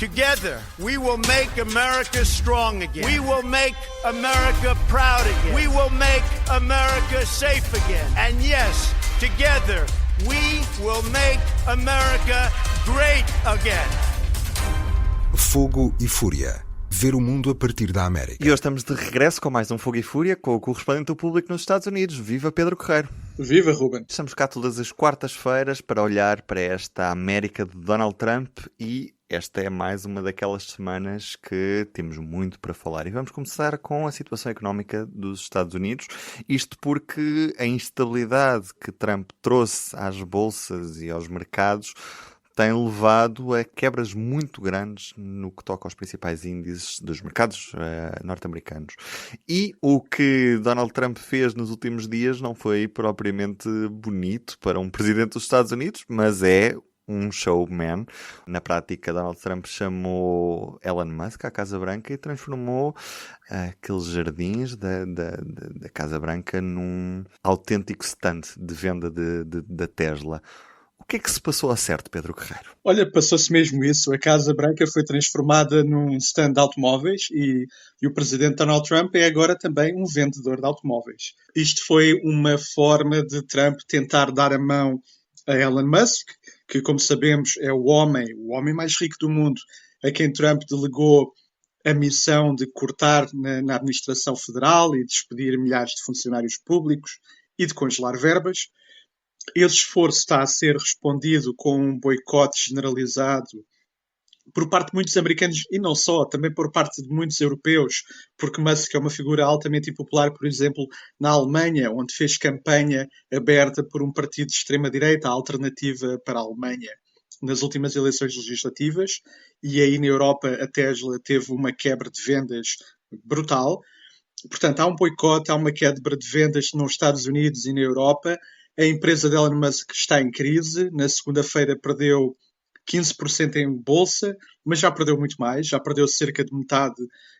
Together, we will make America strong again. We will make America proud again. We will make America safe again. And yes, together, we will make America great again. Fogo e Fúria. Ver o mundo a partir da América. E hoje estamos de regresso com mais um Fogo e Fúria com o correspondente do público nos Estados Unidos. Viva Pedro Correiro. Viva, Ruben. Estamos cá todas as quartas-feiras para olhar para esta América de Donald Trump e esta é mais uma daquelas semanas que temos muito para falar. E vamos começar com a situação económica dos Estados Unidos. Isto porque a instabilidade que Trump trouxe às bolsas e aos mercados tem levado a quebras muito grandes no que toca aos principais índices dos mercados norte-americanos. E o que Donald Trump fez nos últimos dias não foi propriamente bonito para um presidente dos Estados Unidos, mas é um showman. Na prática, Donald Trump chamou Elon Musk à Casa Branca e transformou aqueles jardins da Casa Branca num autêntico stand de venda da Tesla. O que é que se passou a certo, Pedro Correiro? Olha, passou-se mesmo isso. A Casa Branca foi transformada num stand de automóveis e o presidente Donald Trump é agora também um vendedor de automóveis. Isto foi uma forma de Trump tentar dar a mão a Elon Musk, que, como sabemos, é o homem mais rico do mundo, a quem Trump delegou a missão de cortar na administração federal e despedir milhares de funcionários públicos e de congelar verbas. Esse esforço está a ser respondido com um boicote generalizado por parte de muitos americanos e não só, também por parte de muitos europeus, porque Musk é uma figura altamente impopular, por exemplo, na Alemanha, onde fez campanha aberta por um partido de extrema-direita, a Alternativa para a Alemanha, nas últimas eleições legislativas, e aí na Europa a Tesla teve uma quebra de vendas brutal. Portanto, há um boicote, há uma quebra de vendas nos Estados Unidos e na Europa. A empresa de Elon Musk está em crise. Na segunda-feira perdeu 15% em bolsa, mas já perdeu muito mais. Já perdeu cerca de metade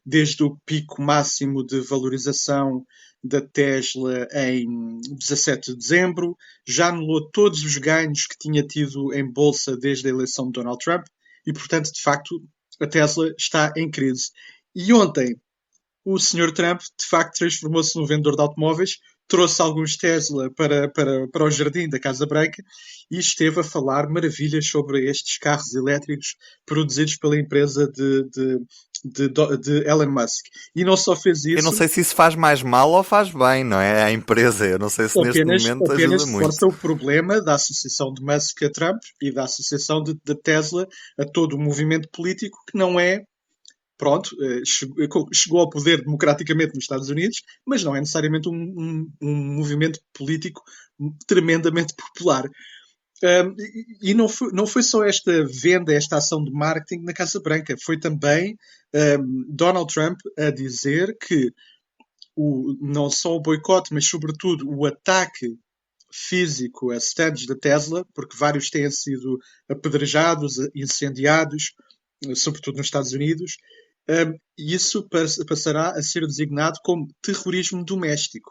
desde o pico máximo de valorização da Tesla em 17 de dezembro. Já anulou todos os ganhos que tinha tido em bolsa desde a eleição de Donald Trump. E, portanto, de facto, a Tesla está em crise. E ontem, o Sr. Trump, de facto, transformou-se num vendedor de automóveis, trouxe alguns Tesla para o jardim da Casa Branca e esteve a falar maravilhas sobre estes carros elétricos produzidos pela empresa de Elon Musk. E não só fez isso... Eu não sei se isso faz mais mal ou faz bem, não é? A empresa, eu não sei se neste momento ajuda muito. Força o problema da associação de Musk a Trump e da associação de Tesla a todo o movimento político que não é... Pronto, chegou ao poder democraticamente nos Estados Unidos, mas não é necessariamente um movimento político tremendamente popular. E não foi só esta venda, esta ação de marketing na Casa Branca, foi também Donald Trump a dizer que não só o boicote, mas sobretudo o ataque físico a stands da Tesla, porque vários têm sido apedrejados, incendiados, sobretudo nos Estados Unidos, e isso passará a ser designado como terrorismo doméstico.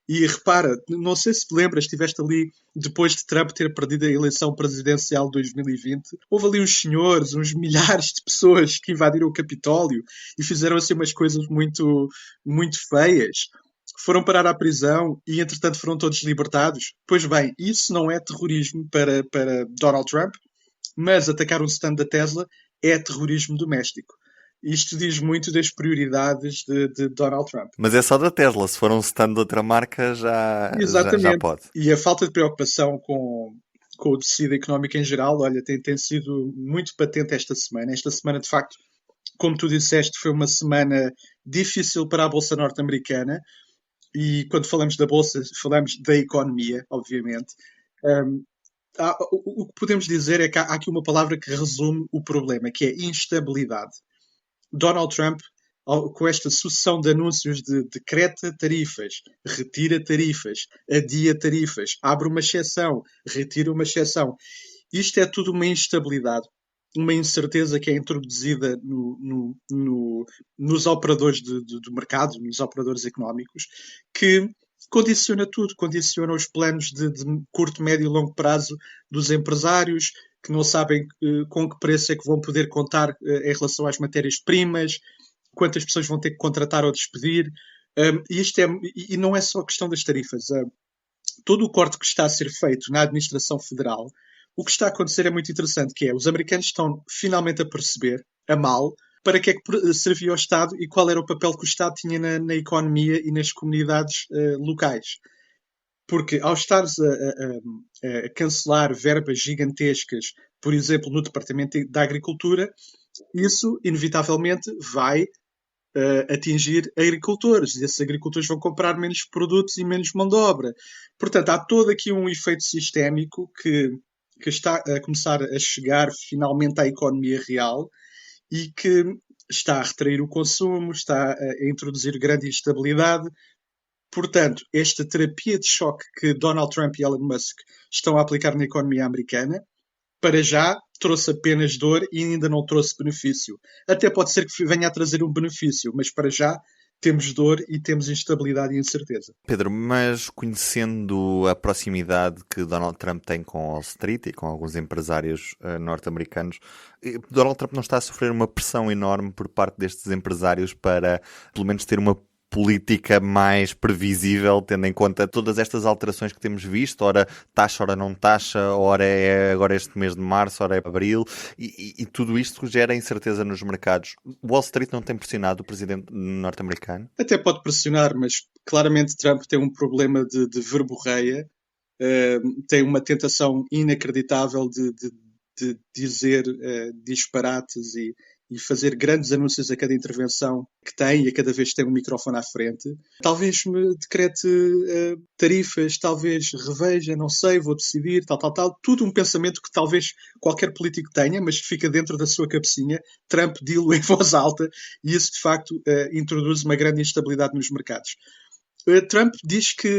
E repara, não sei se te lembras, estiveste ali depois de Trump ter perdido a eleição presidencial de 2020, houve ali uns senhores, uns milhares de pessoas que invadiram o Capitólio e fizeram assim umas coisas muito, muito feias. Foram parar à prisão e, entretanto, foram todos libertados. Pois bem, isso não é terrorismo para Donald Trump, mas atacar um stand da Tesla é terrorismo doméstico. Isto diz muito das prioridades de Donald Trump. Mas é só da Tesla, se for um stand de outra marca já pode. E a falta de preocupação com o tecido económico em geral, olha, tem sido muito patente esta semana. Esta semana, de facto, como tu disseste, foi uma semana difícil para a Bolsa norte-americana. E quando falamos da Bolsa, falamos da economia, obviamente. O que podemos dizer é que há aqui uma palavra que resume o problema, que é instabilidade. Donald Trump, com esta sucessão de anúncios de decreta tarifas, retira tarifas, adia tarifas, abre uma exceção, retira uma exceção. Isto é tudo uma instabilidade, uma incerteza que é introduzida nos operadores do mercado, nos operadores económicos, que condiciona tudo, condiciona os planos de curto, médio e longo prazo dos empresários, que não sabem com que preço é que vão poder contar em relação às matérias-primas, quantas pessoas vão ter que contratar ou despedir. E não é só a questão das tarifas. Todo o corte que está a ser feito na administração federal, o que está a acontecer é muito interessante, que é os americanos estão finalmente a perceber, a mal, para que é que servia o Estado e qual era o papel que o Estado tinha na economia e nas comunidades locais. Porque ao estares a cancelar verbas gigantescas, por exemplo, no Departamento da Agricultura, isso inevitavelmente vai atingir agricultores. E esses agricultores vão comprar menos produtos e menos mão de obra. Portanto, há todo aqui um efeito sistémico que está a começar a chegar finalmente à economia real e que está a retrair o consumo, está a introduzir grande instabilidade. Portanto, esta terapia de choque que Donald Trump e Elon Musk estão a aplicar na economia americana, para já trouxe apenas dor e ainda não trouxe benefício. Até pode ser que venha a trazer um benefício, mas para já temos dor e temos instabilidade e incerteza. Pedro, mas conhecendo a proximidade que Donald Trump tem com Wall Street e com alguns empresários norte-americanos, Donald Trump não está a sofrer uma pressão enorme por parte destes empresários para, pelo menos, ter uma política mais previsível, tendo em conta todas estas alterações que temos visto, ora taxa, ora não taxa, ora é agora este mês de março, ora é abril, e tudo isto gera incerteza nos mercados. Wall Street não tem pressionado o presidente norte-americano? Até pode pressionar, mas claramente Trump tem um problema de verborreia, tem uma tentação inacreditável de dizer disparates e fazer grandes anúncios a cada intervenção que tem e a cada vez que tem um microfone à frente. Talvez me decrete tarifas, talvez reveja, não sei, vou decidir, tal. Tudo um pensamento que talvez qualquer político tenha, mas que fica dentro da sua cabecinha. Trump dilo em voz alta e isso, de facto, introduz uma grande instabilidade nos mercados. Trump diz que,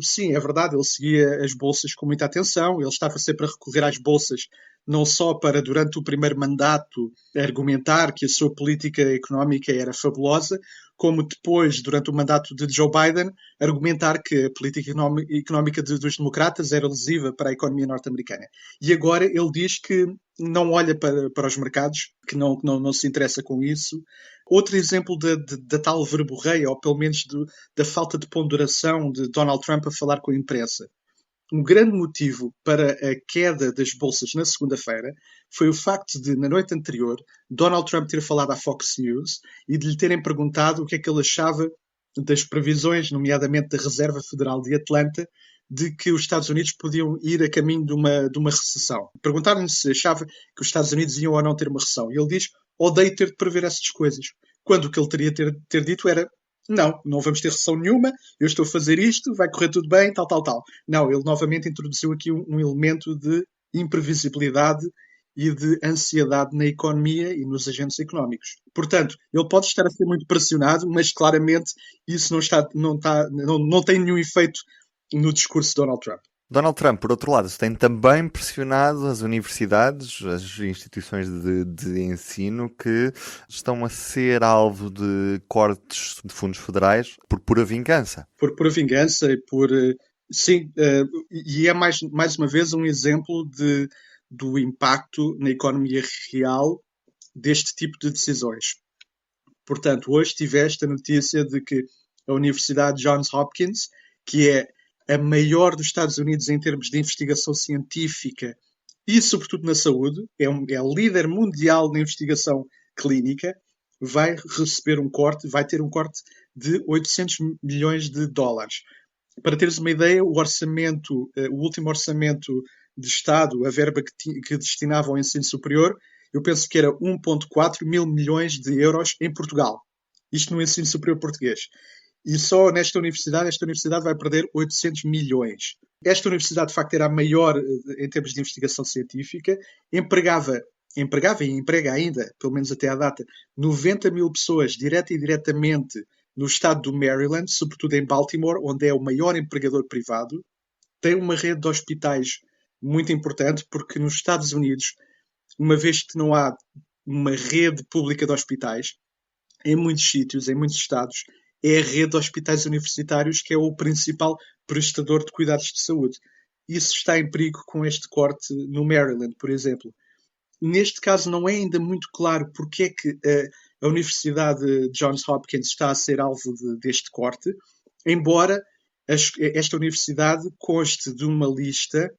sim, é verdade, ele seguia as bolsas com muita atenção, ele estava sempre a recorrer às bolsas, não só para, durante o primeiro mandato, argumentar que a sua política económica era fabulosa, como depois, durante o mandato de Joe Biden, argumentar que a política económica dos democratas era lesiva para a economia norte-americana. E agora ele diz que não olha para os mercados, que não se interessa com isso. Outro exemplo da tal verborreia, ou pelo menos da falta de ponderação de Donald Trump a falar com a imprensa. Um grande motivo para a queda das bolsas na segunda-feira foi o facto de, na noite anterior, Donald Trump ter falado à Fox News e de lhe terem perguntado o que é que ele achava das previsões, nomeadamente da Reserva Federal de Atlanta, de que os Estados Unidos podiam ir a caminho de uma recessão. Perguntaram-lhe se achava que os Estados Unidos iam ou não ter uma recessão. E ele diz, odeio ter de prever essas coisas. Quando o que ele teria ter dito era, não vamos ter recessão nenhuma, eu estou a fazer isto, vai correr tudo bem, tal. Não, ele novamente introduziu aqui um elemento de imprevisibilidade e de ansiedade na economia e nos agentes económicos. Portanto, ele pode estar a ser muito pressionado, mas claramente isso não tem nenhum efeito no discurso de Donald Trump. Donald Trump, por outro lado, tem também pressionado as universidades, as instituições de ensino que estão a ser alvo de cortes de fundos federais por pura vingança. Por pura vingança e sim, e é mais uma vez um exemplo do impacto na economia real deste tipo de decisões. Portanto, hoje tiveste a notícia de que a Universidade Johns Hopkins, que é a maior dos Estados Unidos em termos de investigação científica e, sobretudo, na saúde, é a líder mundial na investigação clínica, vai receber vai ter um corte de 800 milhões de dólares. Para teres uma ideia, o último orçamento de Estado, a verba que destinava ao ensino superior, eu penso que era 1,4 mil milhões de euros em Portugal. Isto no ensino superior português. E só esta universidade vai perder 800 milhões. Esta universidade, de facto, era a maior em termos de investigação científica, empregava e emprega ainda, pelo menos até à data, 90 mil pessoas, direta e indiretamente, no estado do Maryland, sobretudo em Baltimore, onde é o maior empregador privado. Tem uma rede de hospitais muito importante, porque nos Estados Unidos, uma vez que não há uma rede pública de hospitais, em muitos sítios, em muitos estados, é a rede de hospitais universitários que é o principal prestador de cuidados de saúde. isso está em perigo com este corte no Maryland, por exemplo. Neste caso não é ainda muito claro porque é que a Universidade de Johns Hopkins está a ser alvo deste corte, embora esta universidade conste de uma lista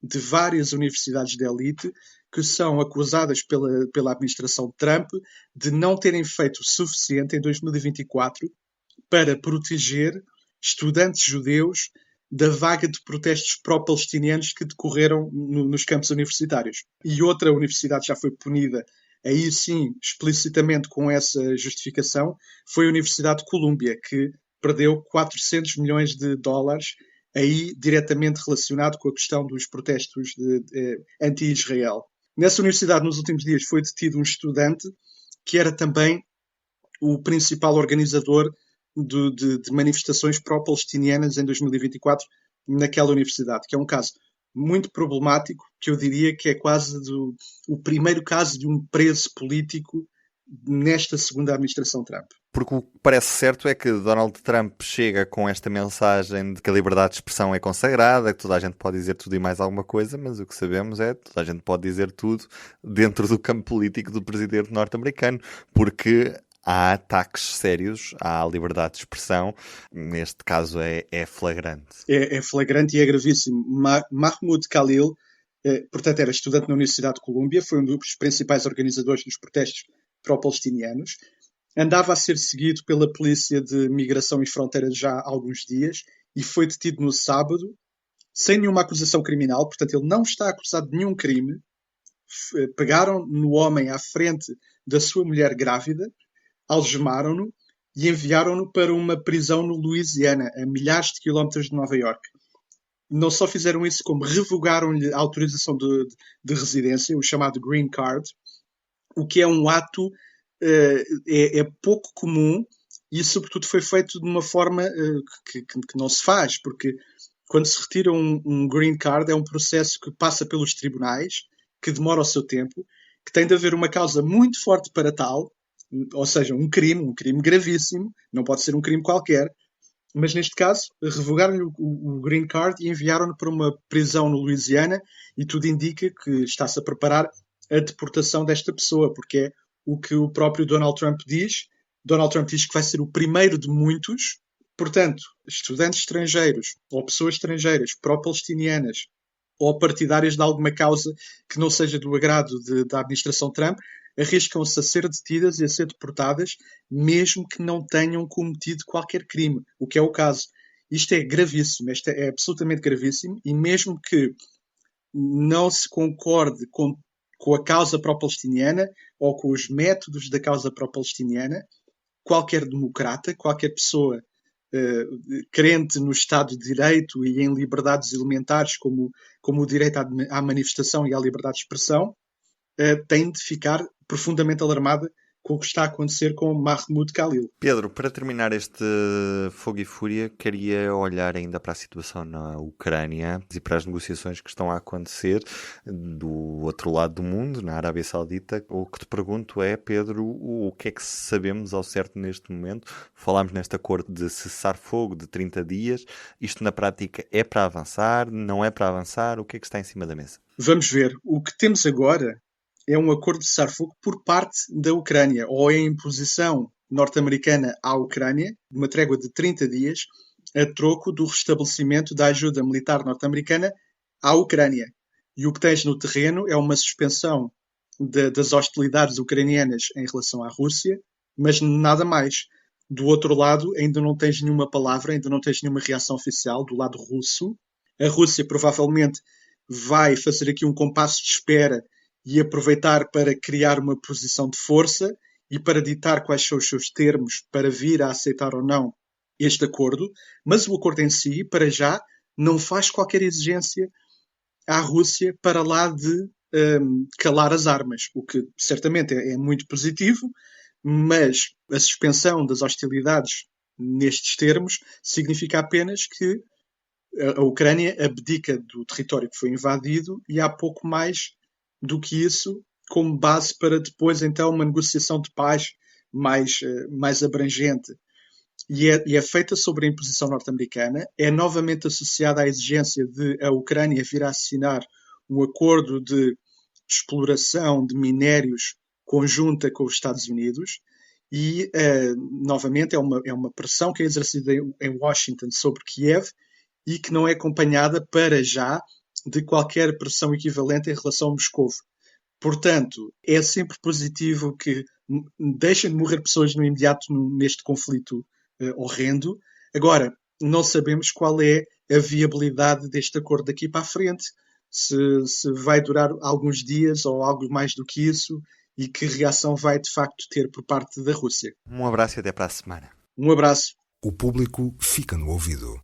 de várias universidades de elite que são acusadas pela administração Trump de não terem feito o suficiente em 2024 para proteger estudantes judeus da vaga de protestos pró-palestinianos que decorreram nos campos universitários. E outra universidade já foi punida, aí sim, explicitamente com essa justificação, foi a Universidade de Colômbia, que perdeu 400 milhões de dólares, aí diretamente relacionado com a questão dos protestos anti-Israel. Nessa universidade, nos últimos dias, foi detido um estudante que era também o principal organizador de manifestações pró-palestinianas em 2024 naquela universidade, que é um caso muito problemático, que eu diria que é quase o primeiro caso de um preso político nesta segunda administração Trump. Porque o que parece certo é que Donald Trump chega com esta mensagem de que a liberdade de expressão é consagrada, que toda a gente pode dizer tudo e mais alguma coisa, mas o que sabemos é que toda a gente pode dizer tudo dentro do campo político do presidente norte-americano, porque há ataques sérios à liberdade de expressão. Neste caso é flagrante. É flagrante e é gravíssimo. Mahmoud Khalil, portanto, era estudante na Universidade de Colômbia, foi um dos principais organizadores dos protestos pró-palestinianos. Andava a ser seguido pela Polícia de Migração e Fronteiras já há alguns dias e foi detido no sábado, sem nenhuma acusação criminal, portanto, ele não está acusado de nenhum crime. Pegaram no homem à frente da sua mulher grávida, algemaram-no e enviaram-no para uma prisão no Louisiana, a milhares de quilómetros de Nova Iorque. Não só fizeram isso, como revogaram-lhe a autorização de residência, o chamado Green Card, o que é um ato é pouco comum e, sobretudo, foi feito de uma forma que não se faz, porque quando se retira um Green Card é um processo que passa pelos tribunais, que demora o seu tempo, que tem de haver uma causa muito forte para tal, ou seja, um crime gravíssimo, não pode ser um crime qualquer, mas neste caso revogaram-lhe o Green Card e enviaram-no para uma prisão no Louisiana e tudo indica que está-se a preparar a deportação desta pessoa, porque é o que o próprio Donald Trump diz. Donald Trump diz que vai ser o primeiro de muitos. Portanto, estudantes estrangeiros ou pessoas estrangeiras pró-palestinianas ou partidárias de alguma causa que não seja do agrado da administração Trump arriscam-se a ser detidas e a ser deportadas, mesmo que não tenham cometido qualquer crime, o que é o caso. Isto é gravíssimo, isto é absolutamente gravíssimo, e mesmo que não se concorde com a causa pró-palestiniana ou com os métodos da causa pró-palestiniana, qualquer democrata, qualquer pessoa crente no Estado de Direito e em liberdades elementares como o direito à manifestação e à liberdade de expressão, tem de ficar profundamente alarmada com o que está a acontecer com Mahmoud Khalil. Pedro, para terminar este Fogo e Fúria, queria olhar ainda para a situação na Ucrânia e para as negociações que estão a acontecer do outro lado do mundo, na Arábia Saudita. O que te pergunto é, Pedro, o que é que sabemos ao certo neste momento? Falámos neste acordo de cessar-fogo de 30 dias. Isto na prática é para avançar? Não é para avançar? O que é que está em cima da mesa? Vamos ver. O que temos agora é um acordo de cessar-fogo por parte da Ucrânia, ou é a imposição norte-americana à Ucrânia, de uma trégua de 30 dias, a troco do restabelecimento da ajuda militar norte-americana à Ucrânia. E o que tens no terreno é uma suspensão das hostilidades ucranianas em relação à Rússia, mas nada mais. Do outro lado, ainda não tens nenhuma palavra, ainda não tens nenhuma reação oficial do lado russo. A Rússia provavelmente vai fazer aqui um compasso de espera e aproveitar para criar uma posição de força e para ditar quais são os seus termos para vir a aceitar ou não este acordo, mas o acordo em si, para já, não faz qualquer exigência à Rússia para lá de calar as armas, o que certamente é muito positivo, mas a suspensão das hostilidades nestes termos significa apenas que a Ucrânia abdica do território que foi invadido e há pouco mais do que isso como base para depois então uma negociação de paz mais abrangente. e é feita sobre a imposição norte-americana, é novamente associada à exigência de a Ucrânia vir a assinar um acordo de exploração de minérios conjunta com os Estados Unidos e, novamente, é uma pressão que é exercida em Washington sobre Kiev e que não é acompanhada, para já, de qualquer pressão equivalente em relação a Moscou. Portanto, é sempre positivo que deixem de morrer pessoas no imediato neste conflito horrendo. Agora, não sabemos qual é a viabilidade deste acordo daqui para a frente, se vai durar alguns dias ou algo mais do que isso, e que reação vai de facto ter por parte da Rússia. Um abraço e até para a semana. Um abraço. O público fica no ouvido.